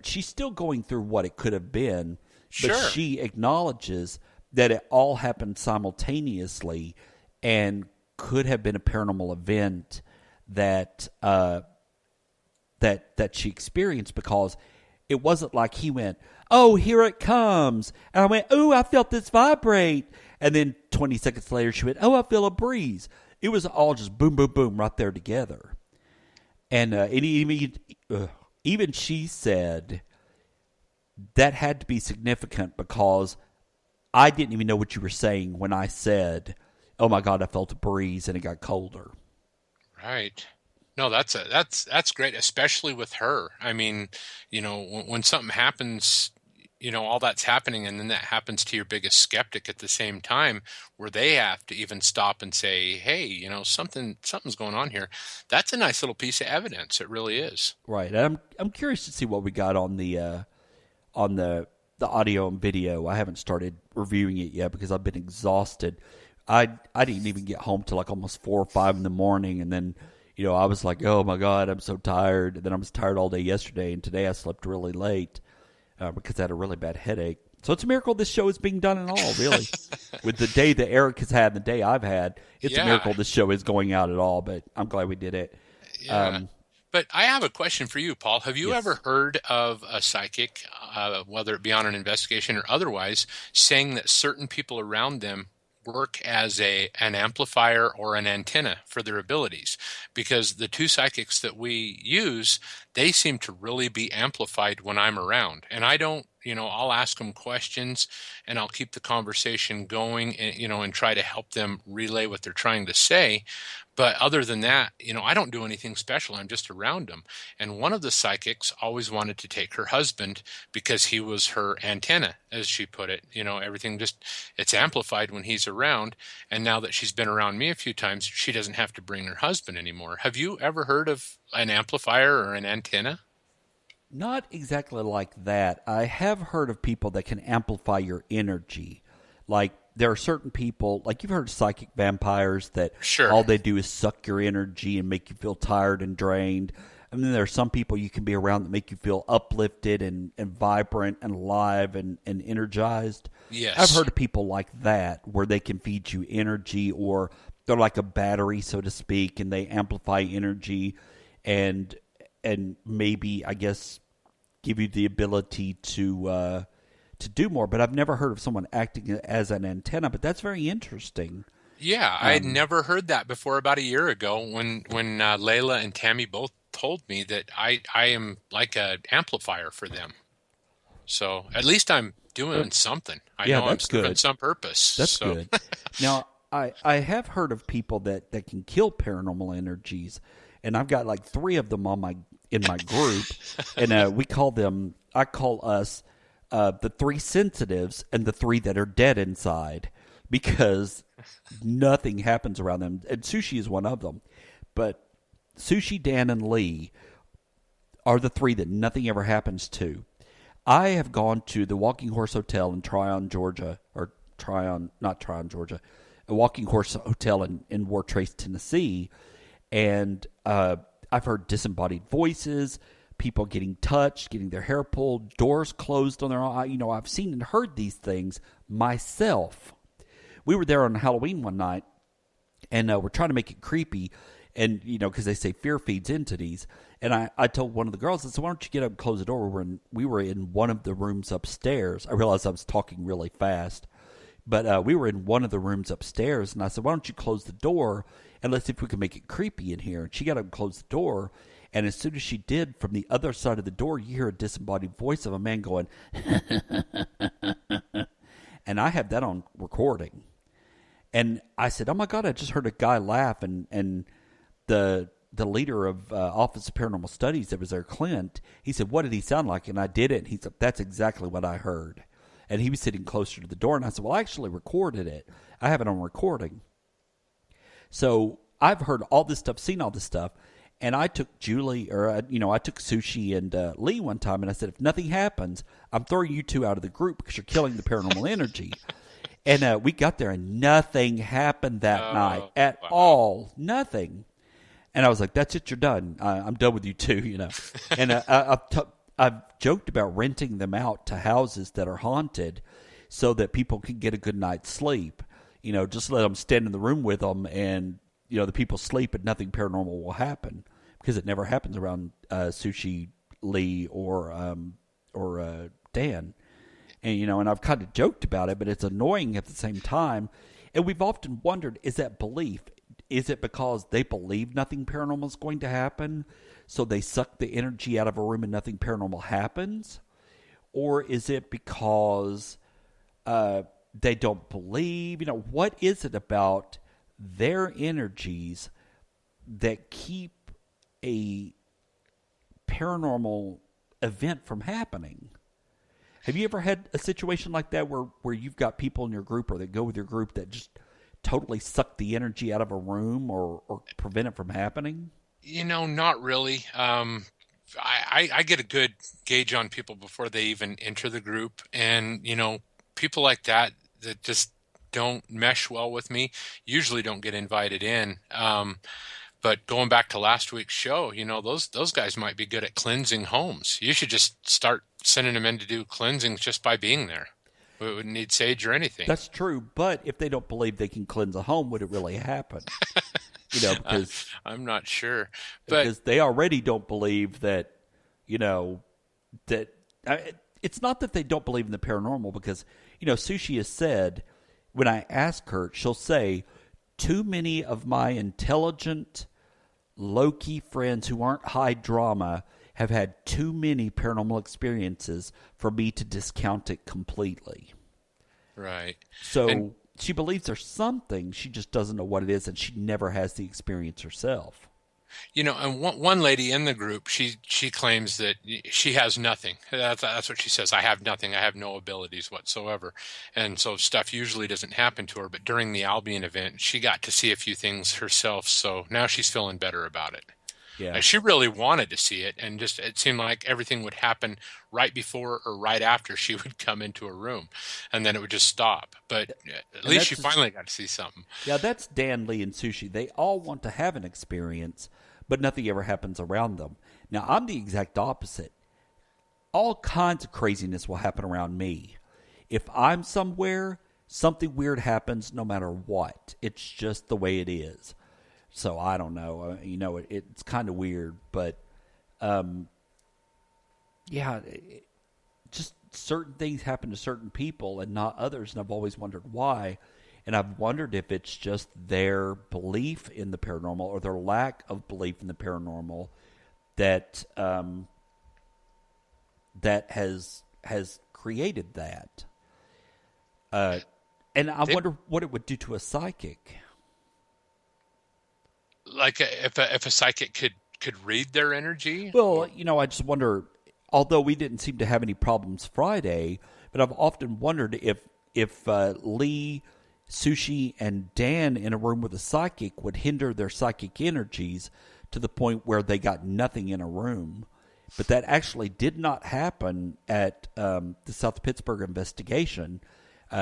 She's still going through what it could have been, but
Sure.
she acknowledges that it all happened simultaneously and could have been a paranormal event that that she experienced, because it wasn't like he went, oh, here it comes. And I went, oh, I felt this vibrate. And then 20 seconds later, she went, oh, I feel a breeze. It was all just boom, boom, boom right there together. And even she said that had to be significant, because I didn't even know what you were saying when I said, oh, my God, I felt a breeze and it got colder.
Right. No, that's great, especially with her. I mean, when something happens, all that's happening, and then that happens to your biggest skeptic at the same time, where they have to even stop and say, hey, something's going on here. That's a nice little piece of evidence. It really is.
Right. And I'm curious to see what we got on the audio and video. I haven't started reviewing it yet because I've been exhausted. I didn't even get home till like almost 4 or 5 in the morning, and then I was like, oh my God, I'm so tired. And then I was tired all day yesterday, and today I slept really late because I had a really bad headache. So it's a miracle this show is being done at all, really. With the day that Eric has had and the day I've had, it's a miracle this show is going out at all, but I'm glad we did it.
Yeah. But I have a question for you, Paul. Have you
Yes.
ever heard of a psychic, whether it be on an investigation or otherwise, saying that certain people around them work as an amplifier or an antenna for their abilities? Because the two psychics that we use, they seem to really be amplified when I'm around. And I don't, I'll ask them questions and I'll keep the conversation going and, and try to help them relay what they're trying to say. But other than that, I don't do anything special. I'm just around them. And one of the psychics always wanted to take her husband because he was her antenna, as she put it. Everything it's amplified when he's around. And now that she's been around me a few times, she doesn't have to bring her husband anymore. Have you ever heard of an amplifier or an antenna?
Not exactly like that. I have heard of people that can amplify your energy. Like, there are certain people, like you've heard of psychic vampires, that
Sure.
all they do is suck your energy and make you feel tired and drained. And then there are some people you can be around that make you feel uplifted and vibrant and alive and energized.
Yes.
I've heard of people like that, where they can feed you energy, or they're like a battery, so to speak, and they amplify energy and maybe, I guess, give you the ability to do more. But I've never heard of someone acting as an antenna, but that's very interesting.
Yeah, I had never heard that before about a year ago when Layla and Tammy both told me that I am like an amplifier for them. So at least I'm doing something. I know I'm serving
good.
some purpose.
That's good. Now, I have heard of people that can kill paranormal energies, and I've got like 3 of them in my group, and we call them. I call us the 3 sensitives and the 3 that are dead inside, because nothing happens around them. And Sushi is one of them. But Sushi, Dan, and Lee are the three that nothing ever happens to. I have gone to the Walking Horse Hotel in Tryon, Georgia, not Tryon, Georgia, a Walking Horse Hotel in Wartrace, Tennessee, and I've heard disembodied voices, people getting touched, getting their hair pulled, doors closed on their eye. I've seen and heard these things myself. We were there on Halloween one night, and we're trying to make it creepy, and, because they say fear feeds entities. And I told one of the girls, I said, why don't you get up and close the door? We were in one of the rooms upstairs. I realized I was talking really fast. But we were in one of the rooms upstairs, and I said, why don't you close the door, and let's see if we can make it creepy in here. And she got up and closed the door, and as soon as she did, from the other side of the door, you hear a disembodied voice of a man going, and I have that on recording. And I said, oh, my God, I just heard a guy laugh, and the leader of Office of Paranormal Studies that was there, Clint, he said, what did he sound like? And I did it, and he said, that's exactly what I heard. And he was sitting closer to the door, and I said, well, I actually recorded it. I have it on recording. So I've heard all this stuff, seen all this stuff, and I took Julie, I took Sushi and Lee one time, and I said, if nothing happens, I'm throwing you two out of the group because you're killing the paranormal energy. And we got there, and nothing happened that night at all. Nothing. And I was like, that's it, you're done. I'm done with you too, And I've joked about renting them out to houses that are haunted so that people can get a good night's sleep. Just let them stand in the room with them, and, the people sleep and nothing paranormal will happen, because it never happens around Sushi, Lee, or Dan. And, and I've kind of joked about it, but it's annoying at the same time. And we've often wondered, is that belief? Is it because they believe nothing paranormal is going to happen, so they suck the energy out of a room and nothing paranormal happens? Or is it because they don't believe? What is it about their energies that keep a paranormal event from happening? Have you ever had a situation like that where you've got people in your group or that go with your group that just totally suck the energy out of a room or prevent it from happening?
Not really. I get a good gauge on people before they even enter the group. And, people like that just don't mesh well with me usually don't get invited in. But going back to last week's show, those guys might be good at cleansing homes. You should just start sending them in to do cleansings just by being there. We wouldn't need sage or anything.
That's true, but if they don't believe they can cleanse a home, would it really happen? Because
I'm not sure.
Because they already don't believe that, it's not that they don't believe in the paranormal, because, Sushi has said, when I ask her, she'll say, too many of my intelligent, low-key friends who aren't high drama have had too many paranormal experiences for me to discount it completely.
Right.
So she believes there's something, she just doesn't know what it is, and she never has the experience herself.
And one lady in the group, she claims that she has nothing. That's what she says. I have nothing. I have no abilities whatsoever. And so stuff usually doesn't happen to her. But during the Albion event, she got to see a few things herself. So now she's feeling better about it.
Yeah.
She really wanted to see it, and just it seemed like everything would happen right before or right after she would come into a room, and then it would just stop. But at least she finally got to see something.
Yeah, that's Dan, Lee, and Sushi. They all want to have an experience, but nothing ever happens around them. Now, I'm the exact opposite. All kinds of craziness will happen around me. If I'm somewhere, something weird happens no matter what. It's just the way it is. So I don't know. It's kind of weird, but just certain things happen to certain people and not others, and I've always wondered why. And I've wondered if it's just their belief in the paranormal or their lack of belief in the paranormal that that has created that. And I wonder what it would do to a psychic.
Like if a psychic could read their energy?
Well, I just wonder, although we didn't seem to have any problems Friday, but I've often wondered if Lee, Sushi and Dan in a room with a psychic would hinder their psychic energies to the point where they got nothing in a room. But that actually did not happen at the South Pittsburgh investigation.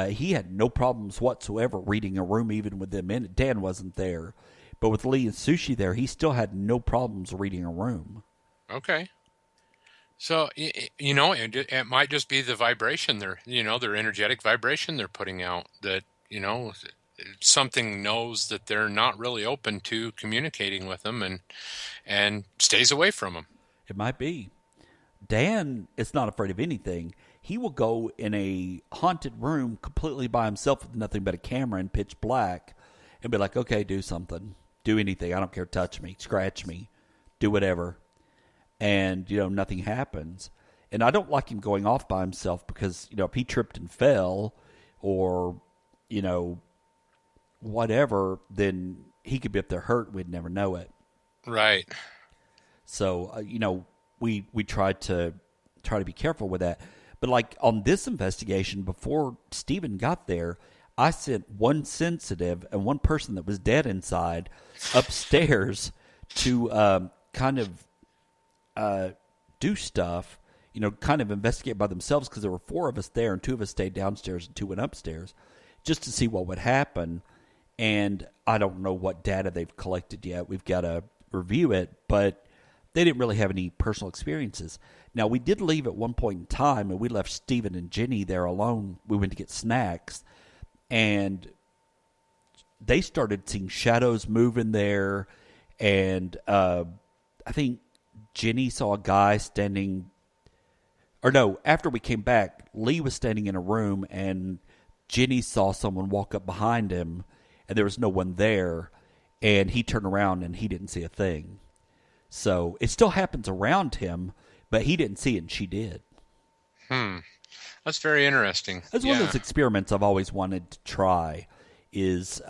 He had no problems whatsoever reading a room, even with them in it. Dan wasn't there. But with Lee and Sushi there, he still had no problems reading a room.
Okay. So, it might just be the vibration their energetic vibration they're putting out that, something knows that they're not really open to communicating with them and stays away from them.
It might be. Dan is not afraid of anything. He will go in a haunted room completely by himself with nothing but a camera and pitch black and be like, okay, do something. Do anything. I don't care. Touch me. Scratch me. Do whatever. And, nothing happens. And I don't like him going off by himself because, if he tripped and fell or, whatever, then he could be up there hurt. We'd never know it.
Right.
So, we tried to be careful with that. But like on this investigation, before Stephen got there, I sent one sensitive and one person that was dead inside upstairs to kind of do stuff, kind of investigate by themselves because there were 4 of us there and 2 of us stayed downstairs and 2 went upstairs just to see what would happen. And I don't know what data they've collected yet. We've got to review it, but they didn't really have any personal experiences. Now, we did leave at one point in time, and we left Stephen and Jenny there alone. We went to get snacks, and they started seeing shadows move in there, and I think Jenny saw a guy standing, or no, after we came back, Lee was standing in a room, and Jenny saw someone walk up behind him, and there was no one there, and he turned around, and he didn't see a thing. So it still happens around him, but he didn't see it, and she did.
That's very interesting.
That's one of those experiments I've always wanted to try, is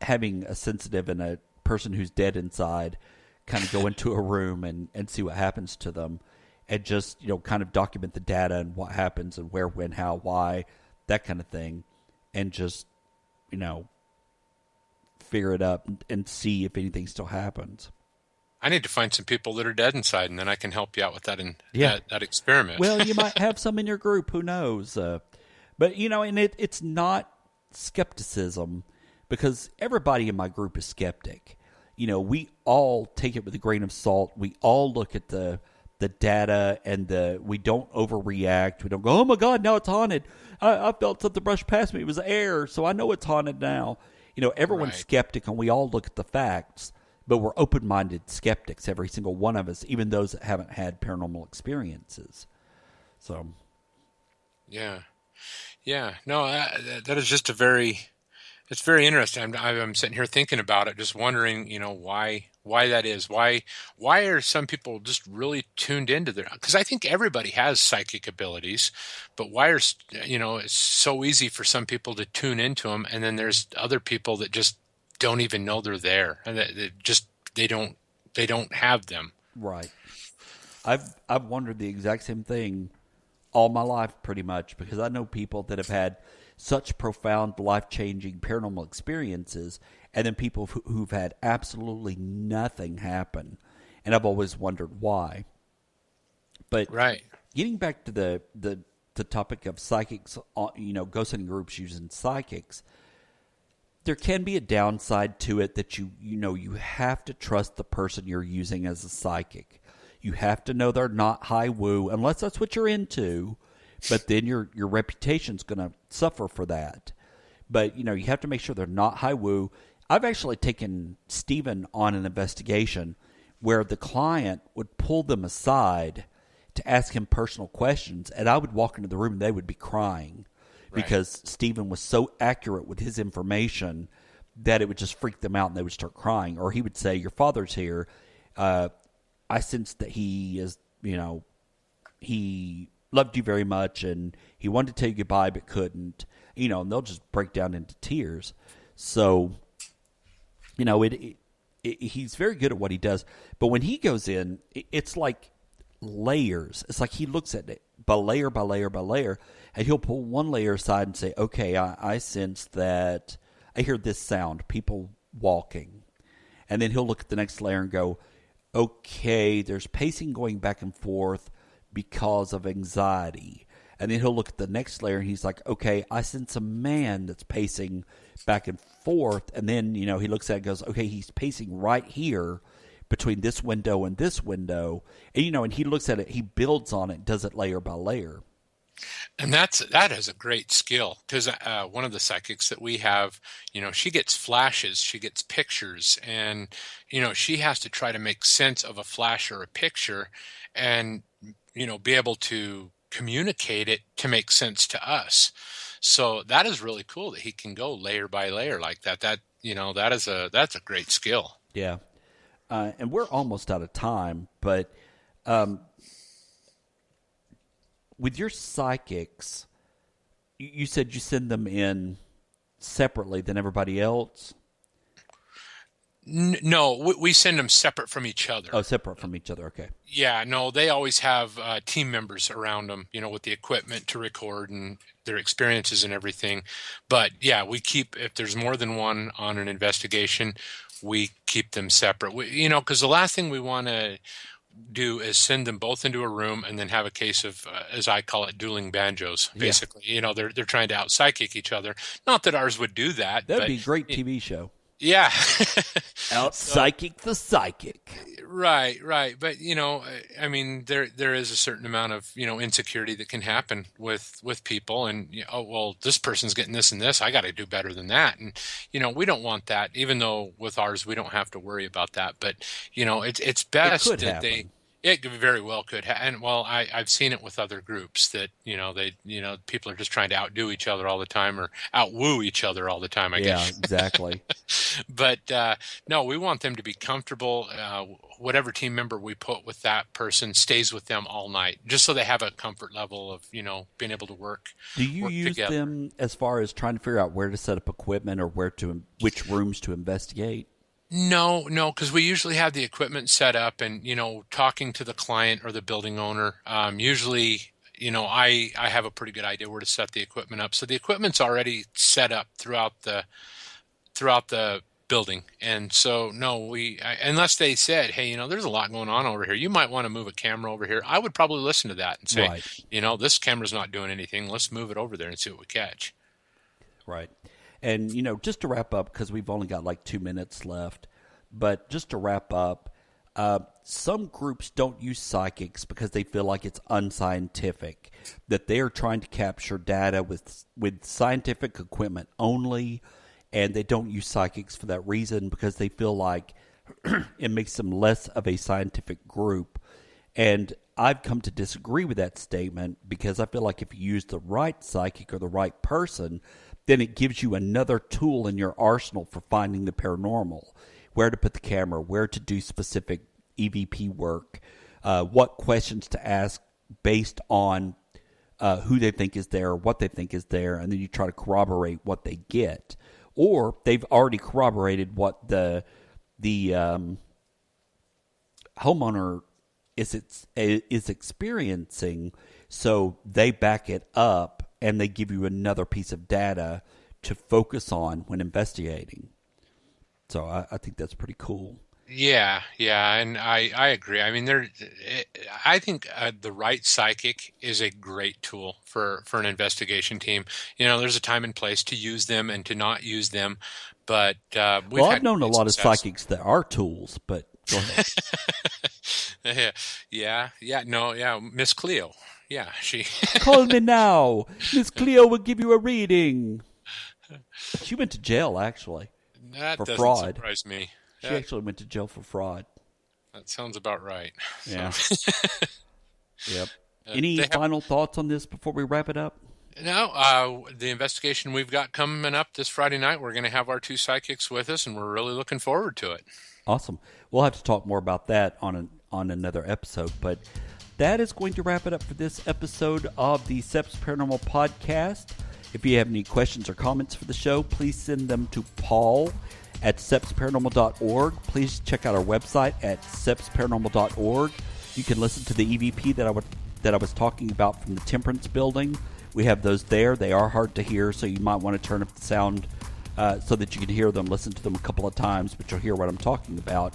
having a sensitive and a person who's dead inside kind of go into a room and see what happens to them, and just, kind of document the data and what happens and where, when, how, why, that kind of thing, and just, figure it up and see if anything still happens.
I need to find some people that are dead inside, and then I can help you out with that that experiment.
Well, you might have some in your group. Who knows? But, and it's not skepticism, because everybody in my group is skeptic. We all take it with a grain of salt. We all look at the data, and we don't overreact. We don't go, oh, my God, now it's haunted. I felt something brush past me. It was air, so I know it's haunted now. Everyone's skeptic, and we all look at the facts. But we're open-minded skeptics, every single one of us, even those that haven't had paranormal experiences. So,
yeah. No, that is just it's very interesting. I'm sitting here thinking about it, just wondering, why that is. Why are some people just really tuned into because I think everybody has psychic abilities, but why are, it's so easy for some people to tune into them, and then there's other people that just don't even know they're there, and they don't have them.
Right. I've wondered the exact same thing all my life, pretty much, because I know people that have had such profound, life-changing paranormal experiences, and then people who've had absolutely nothing happen, and I've always wondered why. But getting back to the topic of psychics, ghost hunting groups using psychics, there can be a downside to it that you have to trust the person you're using as a psychic. You have to know they're not high woo, unless that's what you're into, but then your reputation's going to suffer for that. But, you have to make sure they're not high woo. I've actually taken Stephen on an investigation where the client would pull them aside to ask him personal questions, and I would walk into the room and they would be crying. Because Stephen was so accurate with his information that it would just freak them out and they would start crying. Or he would say, your father's here. I sense that he is, he loved you very much and he wanted to tell you goodbye but couldn't. And they'll just break down into tears. So, he's very good at what he does. But when he goes in, it's like layers. It's like he looks at it by layer by layer by layer, and he'll pull one layer aside and say, okay, I sense that I hear this sound, people walking. And then he'll look at the next layer and go, okay, there's pacing going back and forth because of anxiety. And then he'll look at the next layer and he's like, okay, I sense a man that's pacing back and forth. And then, he looks at it and goes, okay, he's pacing right here between this window and this window. And, and he looks at it, he builds on it, does it layer by layer.
And that is a great skill, because one of the psychics that we have, she gets flashes, she gets pictures, and, she has to try to make sense of a flash or a picture and, be able to communicate it to make sense to us. So that is really cool that he can go layer by layer like that. That's a great skill.
Yeah. And we're almost out of time, but with your psychics, you said you send them in separately than everybody else?
No, we send them separate from each other.
Oh, separate from each other. Okay.
Yeah, no, they always have team members around them, with the equipment to record and their experiences and everything. But yeah, we keep, if there's more than one on an investigation, we keep them separate. Because the last thing we want to do is send them both into a room and then have a case of, as I call it, dueling banjos. Basically, they're trying to out psychic each other. Not that ours would do that.
That'd be a great TV show.
Yeah.
Out psychic the psychic.
Right. But, there is a certain amount of, insecurity that can happen with people, and, this person's getting this and this, I got to do better than that. And, we don't want that, even though with ours, we don't have to worry about that. But, it's best
that
happen. It very well could. And I've seen it with other groups that, people are just trying to outdo each other all the time, or outwoo each other all the time, I guess.
Yeah, exactly.
But no, we want them to be comfortable. Whatever team member we put with that person stays with them all night, just so they have a comfort level of, being able to work.
Do you use
together.
them as far as trying to figure out where to set up equipment or which rooms to investigate?
No, because we usually have the equipment set up and, talking to the client or the building owner. Usually, I have a pretty good idea where to set the equipment up. So the equipment's already set up throughout the building. And so, no, unless they said, hey, there's a lot going on over here, you might want to move a camera over here, I would probably listen to that and say, right. This camera's not doing anything. Let's move it over there and see what we catch.
Right. And, just to wrap up, because we've only got like 2 minutes left, but just to wrap up, some groups don't use psychics because they feel like it's unscientific, that they are trying to capture data with scientific equipment only, and they don't use psychics for that reason because they feel like it makes them less of a scientific group. And I've come to disagree with that statement because I feel like if you use the right psychic or the right person, then it gives you another tool in your arsenal for finding the paranormal, where to put the camera, where to do specific EVP work, what questions to ask based on who they think is there, what they think is there, and then you try to corroborate what they get. Or they've already corroborated what the homeowner is experiencing, so they back it up and they give you another piece of data to focus on when investigating. So I think that's pretty cool.
Yeah, and I agree. I mean, I think the right psychic is a great tool for an investigation team. There's a time and place to use them and to not use them, but
I've known a lot of psychics that are tools, but go ahead.
Yeah, Miss Cleo. Yeah, she
call me now. Miss Cleo will give you a reading. She went to jail actually for fraud.
Surprise me.
She actually went to jail for fraud.
That sounds about right.
Yeah. Yep. Any final thoughts on this before we wrap it up?
No, the investigation we've got coming up this Friday night, we're going to have our 2 psychics with us, and we're really looking forward to it.
Awesome. We'll have to talk more about that on another episode, but that is going to wrap it up for this episode of the SEPS Paranormal Podcast. If you have any questions or comments for the show, please send them to Paul at sepsparanormal.org. Please check out our website at sepsparanormal.org. You can listen to the EVP that I was talking about from the Temperance Building. We have those there. They are hard to hear, so you might want to turn up the sound so that you can hear them, listen to them a couple of times, but you'll hear what I'm talking about.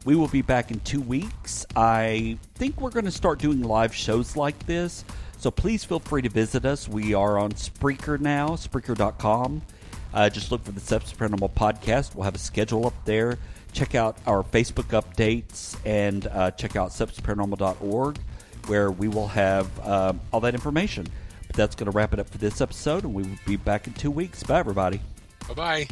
We will be back in 2 weeks. I think we're going to start doing live shows like this, so please feel free to visit us. We are on Spreaker now, Spreaker.com. Just look for the Steps Paranormal Podcast. We'll have a schedule up there. Check out our Facebook updates and check out stepsparanormal.org, where we will have all that information. But that's going to wrap it up for this episode, and we will be back in 2 weeks. Bye, everybody.
Bye-bye.